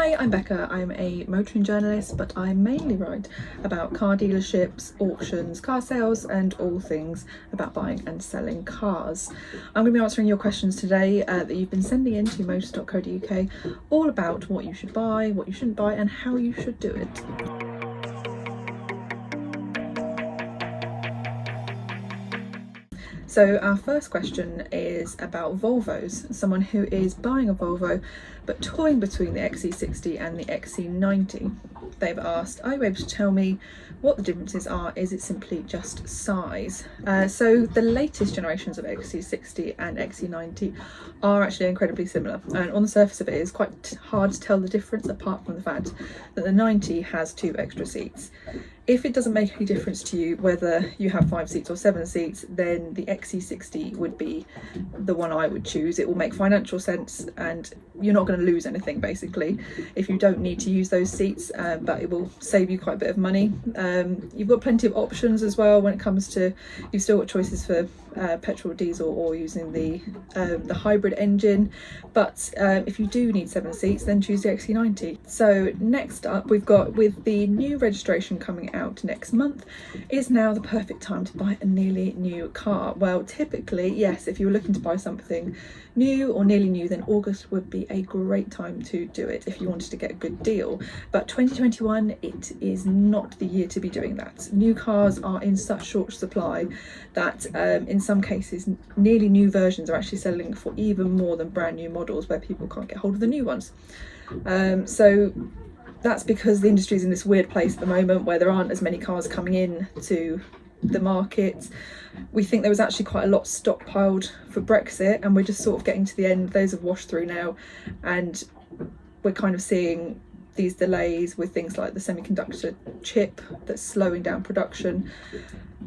Hi, I'm Becca. I'm a motoring journalist, but I mainly write about car dealerships, auctions, car sales, and all things about buying and selling cars. I'm going to be answering your questions today that you've been sending in to Motors.co.uk, all about what you should buy, what you shouldn't buy, and how you should do it. So our first question is about Volvos. Someone who is buying a Volvo but toying between the XC60 and the XC90. They've asked, are you able to tell me what the differences are? Is it simply just size? So the latest generations of XC60 and XC90 are actually incredibly similar, and on the surface of it it's quite hard to tell the difference, apart from the fact that the 90 has 2 extra seats. If it doesn't make any difference to you whether you have 5 seats or 7 seats, then the XC60 would be the one I would choose. It will make financial sense and you're not going to lose anything basically if you don't need to use those seats, but it will save you quite a bit of money. You've got plenty of options as well when it comes to, you've still got choices for petrol, diesel, or using the hybrid engine, but if you do need 7 seats, then choose the XC90. So next up, we've got, with the new registration coming out next month, is now the perfect time to buy a nearly new car. Well, typically, yes, if you were looking to buy something new or nearly new, then August would be a great time to do it if you wanted to get a good deal. But 2021, it is not the year to be doing that. New cars are in such short supply that in some cases nearly new versions are actually selling for even more than brand new models where people can't get hold of the new ones. So that's because the industry is in this weird place at the moment where there aren't as many cars coming in to the market. We think there was actually quite a lot stockpiled for Brexit, and we're just sort of getting to the end. Those have washed through now, and we're kind of seeing these delays with things like the semiconductor chip that's slowing down production,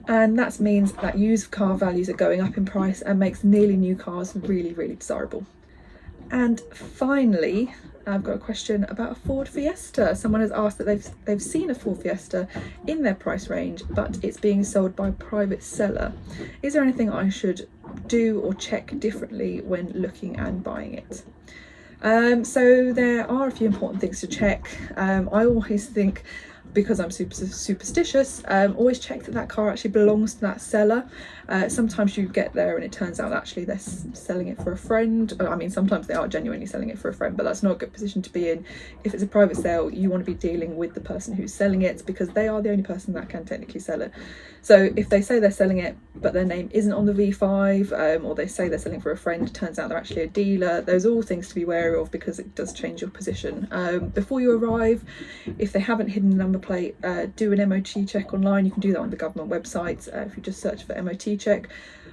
and that means that used car values are going up in price and makes nearly new cars really, really desirable. And finally, I've got a question about a Ford Fiesta. Someone has asked that they've seen a Ford Fiesta in their price range, but it's being sold by a private seller. Is there anything I should do or check differently when looking and buying it? So there are a few important things to check. I always think, because I'm superstitious, always check that car actually belongs to that seller. Sometimes you get there and it turns out actually they're selling it for a friend. I mean, sometimes they are genuinely selling it for a friend, but that's not a good position to be in. If it's a private sale, you want to be dealing with the person who's selling it, because they are the only person that can technically sell it. So if they say they're selling it but their name isn't on the V5, or they say they're selling for a friend, turns out they're actually a dealer, those are all things to be wary of, because it does change your position. Before you arrive, if they haven't hidden the number plate, do an MOT check online. You can do that on the government website if you just search for MOT check.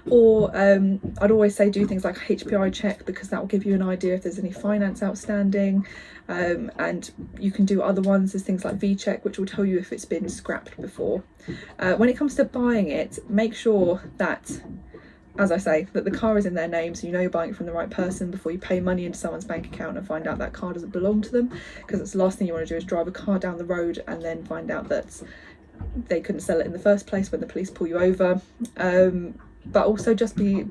Or I'd always say do things like HPI Check, because that will give you an idea if there's any finance outstanding, and you can do other ones. There's things like V-Check, which will tell you if it's been scrapped before. When it comes to buying it, make sure that, as I say, that the car is in their name, so you know you're buying it from the right person before you pay money into someone's bank account and find out that car doesn't belong to them, because that's the last thing you want to do, is drive a car down the road and then find out that they couldn't sell it in the first place when the police pull you over. But also just be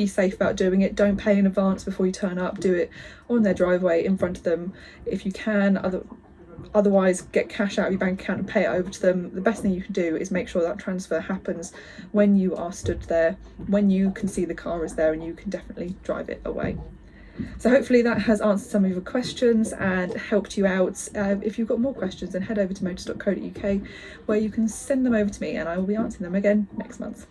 safe about doing it. Don't pay in advance before you turn up. Do it on their driveway in front of them if you can. Otherwise, get cash out of your bank account and pay it over to them. The best thing you can do is make sure that transfer happens when you are stood there, when you can see the car is there and you can definitely drive it away. So hopefully that has answered some of your questions and helped you out. If you've got more questions, then head over to Motors.co.uk, where you can send them over to me and I will be answering them again next month.